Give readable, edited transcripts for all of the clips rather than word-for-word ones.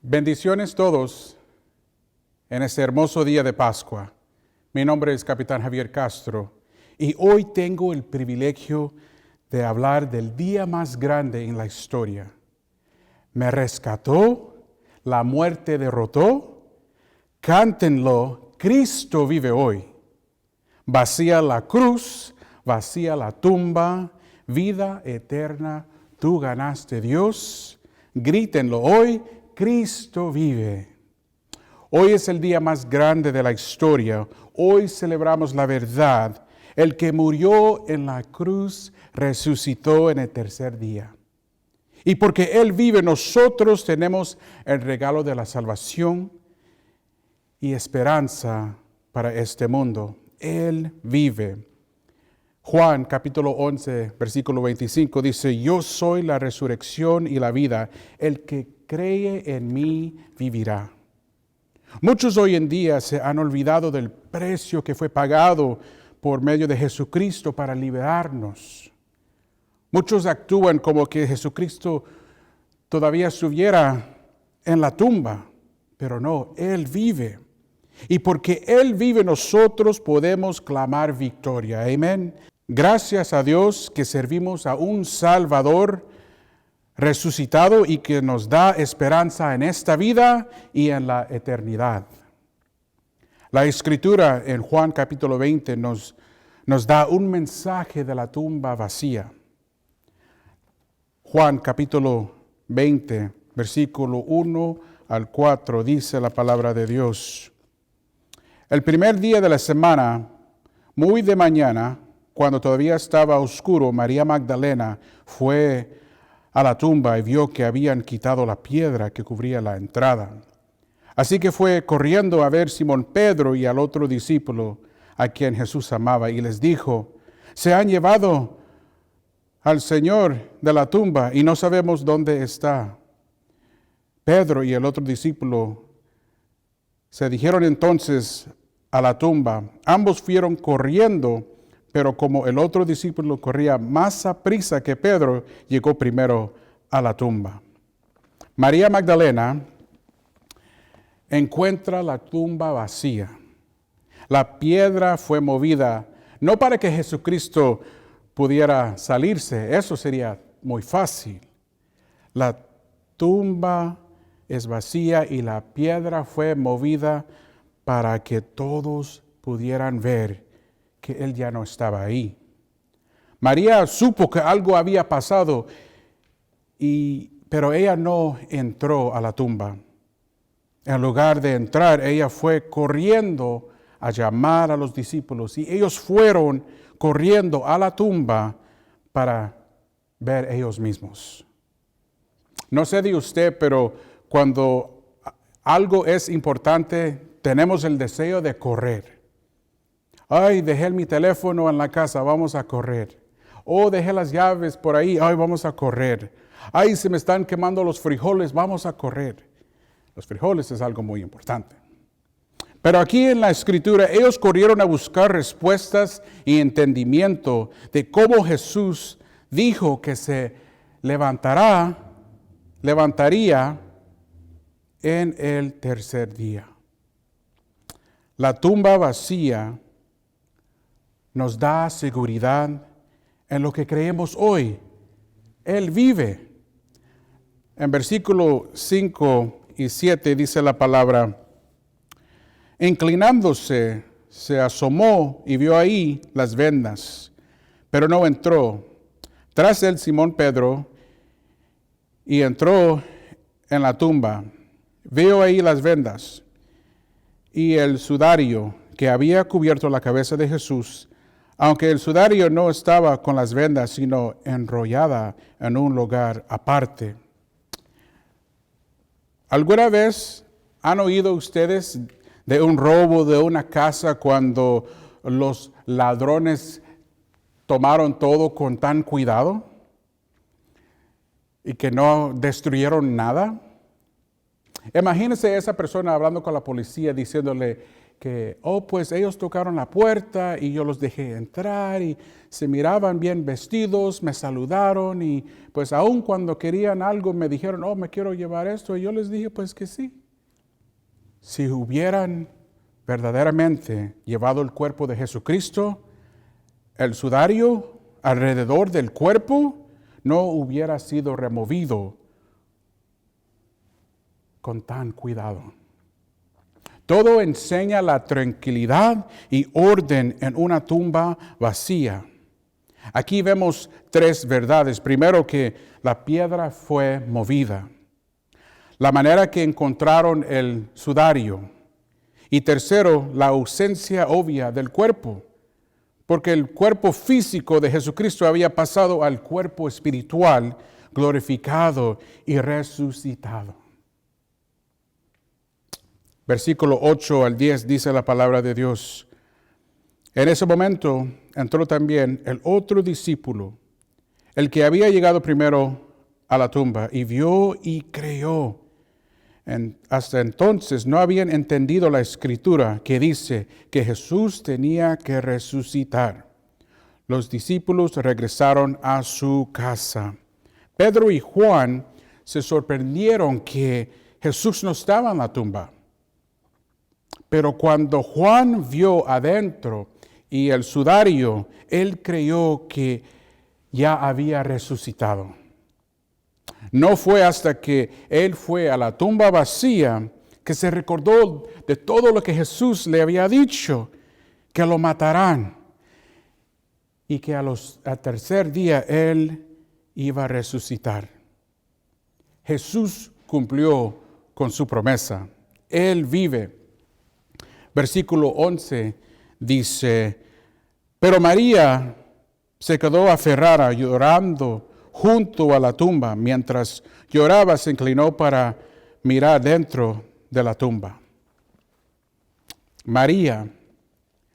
Bendiciones todos en este hermoso día de Pascua. Mi nombre es Capitán Javier Castro y hoy tengo el privilegio de hablar del día más grande en la historia. Me rescató, la muerte derrotó, cántenlo, Cristo vive hoy. Vacía la cruz, vacía la tumba, vida eterna, tú ganaste Dios. Grítenlo hoy, Cristo vive. Hoy es el día más grande de la historia. Hoy celebramos la verdad. El que murió en la cruz resucitó en el tercer día. Y porque Él vive, nosotros tenemos el regalo de la salvación y esperanza para este mundo. Él vive. Juan capítulo 11, versículo 25 dice, yo soy la resurrección y la vida. El que cree en mí vivirá. Muchos hoy en día se han olvidado del precio que fue pagado por medio de Jesucristo para liberarnos. Muchos actúan como que Jesucristo todavía estuviera en la tumba, pero no, Él vive. Y porque Él vive, nosotros podemos clamar victoria. Amén. Gracias a Dios que servimos a un Salvador resucitado y que nos da esperanza en esta vida y en la eternidad. La Escritura en Juan capítulo 20 nos da un mensaje de la tumba vacía. Juan capítulo 20, versículo 1 al 4, dice la palabra de Dios. El primer día de la semana, muy de mañana, cuando todavía estaba oscuro, María Magdalena fue a la tumba y vio que habían quitado la piedra que cubría la entrada. Así que fue corriendo a ver a Simón Pedro y al otro discípulo a quien Jesús amaba y les dijo, se han llevado al Señor de la tumba y no sabemos dónde está. Pedro y el otro discípulo se dijeron entonces a la tumba. Ambos fueron corriendo, pero como el otro discípulo corría más aprisa que Pedro, llegó primero a la tumba. María Magdalena encuentra la tumba vacía. La piedra fue movida, no para que Jesucristo pudiera salirse, eso sería muy fácil. La tumba es vacía y la piedra fue movida para que todos pudieran ver que Él ya no estaba ahí. María supo que algo había pasado, pero ella no entró a la tumba. En lugar de entrar, ella fue corriendo a llamar a los discípulos y ellos fueron corriendo a la tumba para ver ellos mismos. No sé de usted, pero cuando algo es importante, tenemos el deseo de correr. Ay, dejé mi teléfono en la casa, vamos a correr. Oh, dejé las llaves por ahí, ay, vamos a correr. Ay, se me están quemando los frijoles, vamos a correr. Los frijoles es algo muy importante. Pero aquí en la Escritura, ellos corrieron a buscar respuestas y entendimiento de cómo Jesús dijo que se levantaría en el tercer día. La tumba vacía nos da seguridad en lo que creemos hoy. Él vive. En versículo 5 y 7 dice la palabra, inclinándose, se asomó y vio ahí las vendas, pero no entró. Tras él Simón Pedro, y entró en la tumba. Vio ahí las vendas y el sudario que había cubierto la cabeza de Jesús, aunque el sudario no estaba con las vendas, sino enrollada en un lugar aparte. ¿Alguna vez han oído ustedes de un robo de una casa cuando los ladrones tomaron todo con tan cuidado y que no destruyeron nada? Imagínense esa persona hablando con la policía diciéndole que, pues ellos tocaron la puerta y yo los dejé entrar y se miraban bien vestidos, me saludaron y pues aun cuando querían algo me dijeron, me quiero llevar esto y yo les dije pues que sí. Si hubieran verdaderamente llevado el cuerpo de Jesucristo, el sudario alrededor del cuerpo no hubiera sido removido con tan cuidado. Todo enseña la tranquilidad y orden en una tumba vacía. Aquí vemos 3 verdades. Primero, que la piedra fue movida. La manera que encontraron el sudario. Y tercero, la ausencia obvia del cuerpo. Porque el cuerpo físico de Jesucristo había pasado al cuerpo espiritual, glorificado y resucitado. Versículo 8 al 10 dice la palabra de Dios. En ese momento entró también el otro discípulo, el que había llegado primero a la tumba, y vio y creyó. Hasta entonces no habían entendido la escritura que dice que Jesús tenía que resucitar. Los discípulos regresaron a su casa. Pedro y Juan se sorprendieron que Jesús no estaba en la tumba. Pero cuando Juan vio adentro y el sudario, él creyó que ya había resucitado. No fue hasta que él fue a la tumba vacía que se recordó de todo lo que Jesús le había dicho, que lo matarán y que al tercer día él iba a resucitar. Jesús cumplió con su promesa. Él vive. Versículo 11 dice, pero María se quedó aferrada llorando junto a la tumba. Mientras lloraba se inclinó para mirar dentro de la tumba. María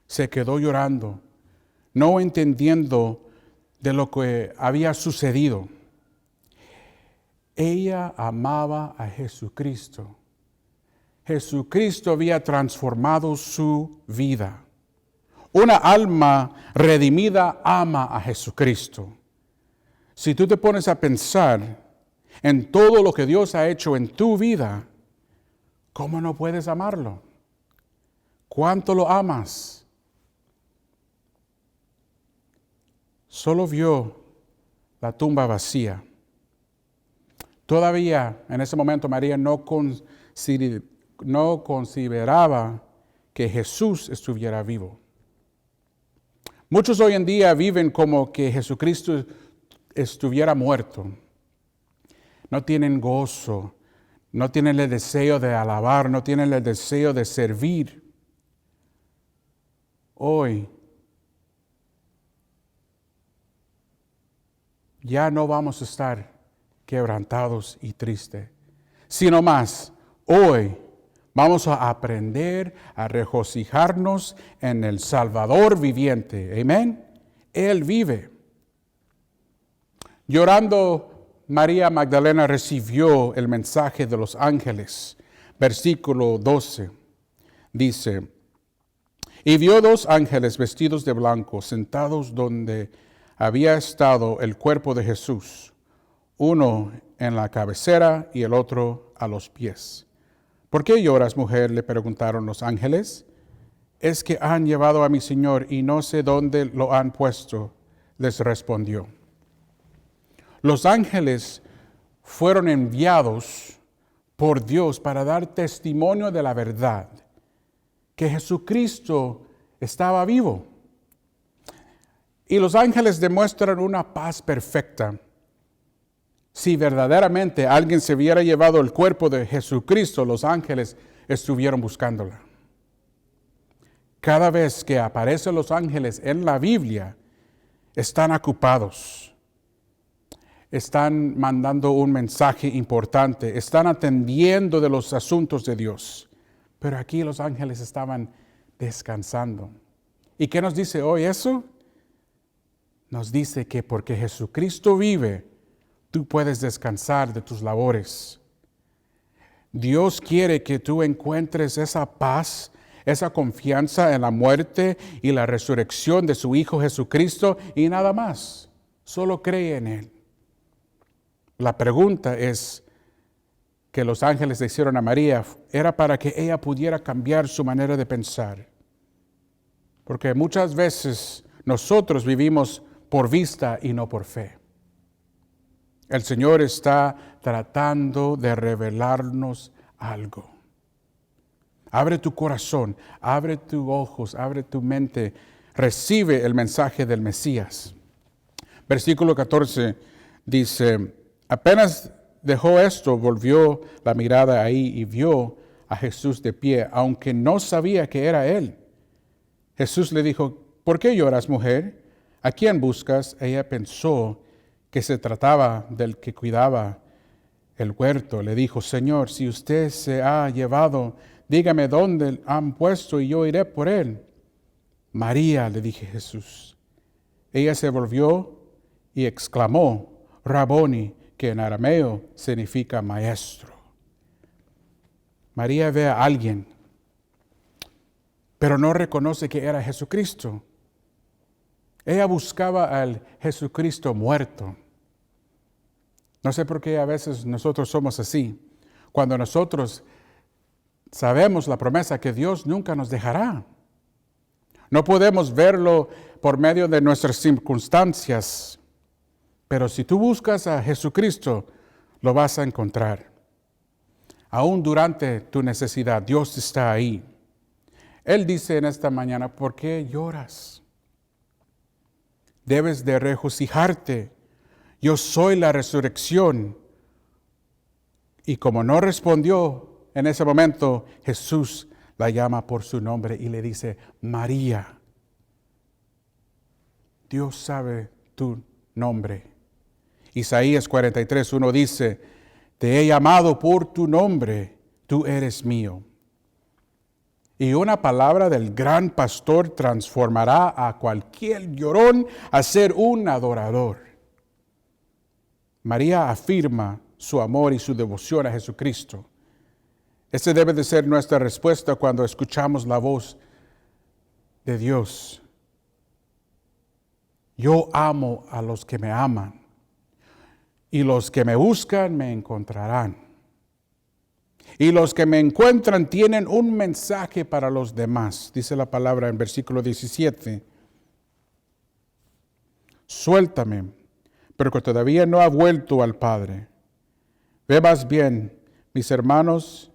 se quedó llorando, no entendiendo de lo que había sucedido. Ella amaba a Jesucristo. Jesucristo había transformado su vida. Una alma redimida ama a Jesucristo. Si tú te pones a pensar en todo lo que Dios ha hecho en tu vida, ¿cómo no puedes amarlo? ¿Cuánto lo amas? Solo vio la tumba vacía. Todavía en ese momento María no consideraba que Jesús estuviera vivo. Muchos hoy en día viven como que Jesucristo estuviera muerto. No tienen gozo, no tienen el deseo de alabar, no tienen el deseo de servir. Hoy ya no vamos a estar quebrantados y tristes, sino más, hoy vamos a aprender a regocijarnos en el Salvador viviente. Amén. Él vive. Llorando, María Magdalena recibió el mensaje de los ángeles. Versículo 12 dice, y vio 2 ángeles vestidos de blanco, sentados donde había estado el cuerpo de Jesús, uno en la cabecera y el otro a los pies. ¿Por qué lloras, mujer?, le preguntaron los ángeles. Es que han llevado a mi Señor y no sé dónde lo han puesto, les respondió. Los ángeles fueron enviados por Dios para dar testimonio de la verdad, que Jesucristo estaba vivo. Y los ángeles demuestran una paz perfecta. Si verdaderamente alguien se hubiera llevado el cuerpo de Jesucristo, los ángeles estuvieron buscándola. Cada vez que aparecen los ángeles en la Biblia, están ocupados. Están mandando un mensaje importante, están atendiendo de los asuntos de Dios. Pero aquí los ángeles estaban descansando. ¿Y qué nos dice hoy eso? Nos dice que porque Jesucristo vive, tú puedes descansar de tus labores. Dios quiere que tú encuentres esa paz, esa confianza en la muerte y la resurrección de su Hijo Jesucristo y nada más. Solo cree en Él. La pregunta es que los ángeles le hicieron a María era para que ella pudiera cambiar su manera de pensar. Porque muchas veces nosotros vivimos por vista y no por fe. El Señor está tratando de revelarnos algo. Abre tu corazón, abre tus ojos, abre tu mente. Recibe el mensaje del Mesías. Versículo 14 dice, apenas dejó esto, volvió la mirada ahí y vio a Jesús de pie, aunque no sabía que era Él. Jesús le dijo, ¿por qué lloras, mujer? ¿A quién buscas? Ella pensó que se trataba del que cuidaba el huerto. Le dijo, Señor, si usted se ha llevado, dígame dónde han puesto y yo iré por él. María, le dije Jesús. Ella se volvió y exclamó, Raboni, que en arameo significa maestro. María ve a alguien, pero no reconoce que era Jesucristo. Ella buscaba al Jesucristo muerto. No sé por qué a veces nosotros somos así. Cuando nosotros sabemos la promesa que Dios nunca nos dejará. No podemos verlo por medio de nuestras circunstancias. Pero si tú buscas a Jesucristo, lo vas a encontrar. Aún durante tu necesidad, Dios está ahí. Él dice en esta mañana, ¿por qué lloras? Debes de regocijarte. Yo soy la resurrección. Y como no respondió en ese momento, Jesús la llama por su nombre y le dice, María. Dios sabe tu nombre. Isaías 43:1 dice, te he llamado por tu nombre, tú eres mío. Y una palabra del gran pastor transformará a cualquier llorón a ser un adorador. María afirma su amor y su devoción a Jesucristo. Esa debe de ser nuestra respuesta cuando escuchamos la voz de Dios. Yo amo a los que me aman, y los que me buscan me encontrarán. Y los que me encuentran tienen un mensaje para los demás, dice la palabra en versículo 17. Suéltame, pero que todavía no ha vuelto al Padre. Ve más bien, mis hermanos,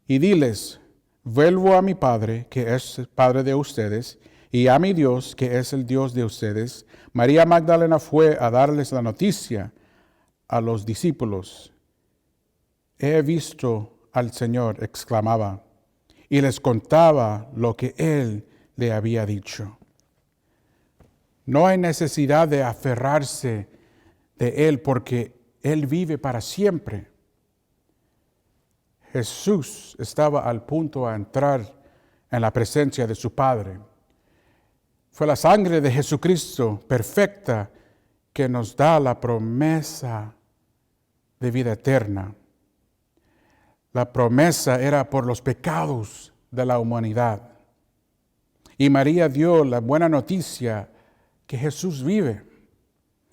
y diles, vuelvo a mi Padre, que es el Padre de ustedes, y a mi Dios, que es el Dios de ustedes. María Magdalena fue a darles la noticia a los discípulos. He visto al Señor, exclamaba, y les contaba lo que Él le había dicho. No hay necesidad de aferrarse de Él porque Él vive para siempre. Jesús estaba al punto de entrar en la presencia de su Padre. Fue la sangre de Jesucristo perfecta que nos da la promesa de vida eterna. La promesa era por los pecados de la humanidad. Y María dio la buena noticia que Jesús vive.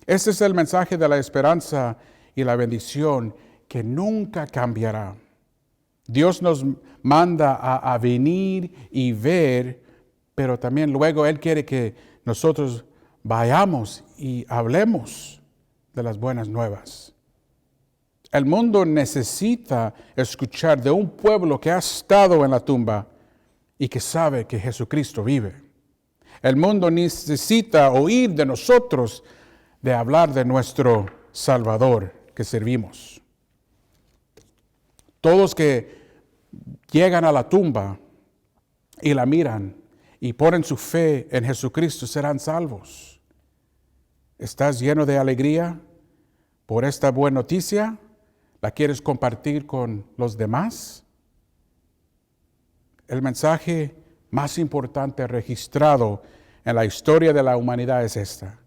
Este es el mensaje de la esperanza y la bendición que nunca cambiará. Dios nos manda a venir y ver, pero también luego Él quiere que nosotros vayamos y hablemos de las buenas nuevas. El mundo necesita escuchar de un pueblo que ha estado en la tumba y que sabe que Jesucristo vive. El mundo necesita oír de nosotros de hablar de nuestro Salvador que servimos. Todos que llegan a la tumba y la miran y ponen su fe en Jesucristo serán salvos. ¿Estás lleno de alegría por esta buena noticia? ¿La quieres compartir con los demás? El mensaje más importante registrado en la historia de la humanidad es esta.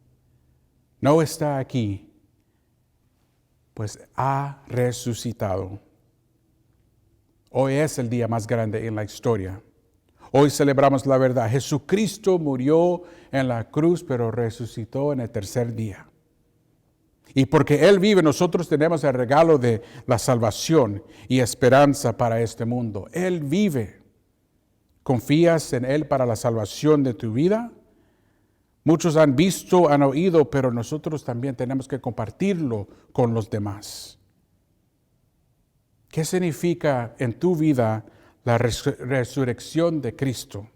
No está aquí, pues ha resucitado. Hoy es el día más grande en la historia. Hoy celebramos la verdad. Jesucristo murió en la cruz, pero resucitó en el tercer día. Y porque Él vive, nosotros tenemos el regalo de la salvación y esperanza para este mundo. Él vive. ¿Confías en Él para la salvación de tu vida? Muchos han visto, han oído, pero nosotros también tenemos que compartirlo con los demás. ¿Qué significa en tu vida la resurrección de Cristo?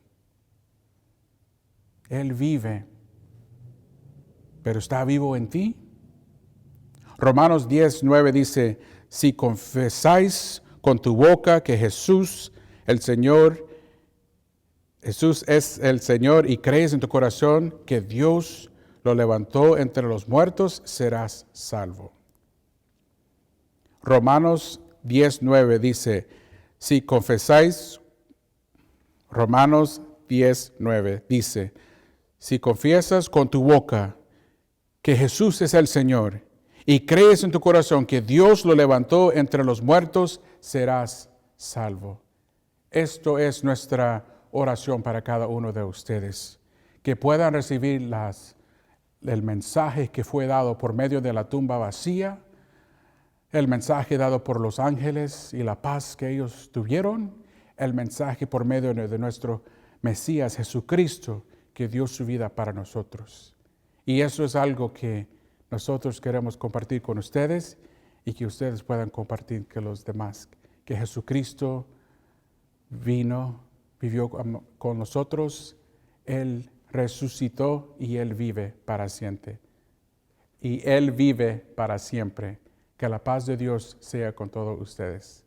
Él vive, pero ¿está vivo en ti? Romanos 10:9 dice, si confesáis con tu boca que Jesús es el Señor y crees en tu corazón que Dios lo levantó entre los muertos, serás salvo. Romanos 10:9 dice, si confesáis, Romanos 10:9 dice, si confiesas con tu boca que Jesús es el Señor y crees en tu corazón que Dios lo levantó entre los muertos, serás salvo. Esto es nuestra oración para cada uno de ustedes, que puedan recibir el mensaje que fue dado por medio de la tumba vacía, el mensaje dado por los ángeles y la paz que ellos tuvieron, el mensaje por medio de nuestro Mesías Jesucristo, que dio su vida para nosotros. Y eso es algo que nosotros queremos compartir con ustedes y que ustedes puedan compartir con los demás. Que Jesucristo vino, vivió con nosotros, Él resucitó y Él vive para siempre. Y Él vive para siempre. Que la paz de Dios sea con todos ustedes.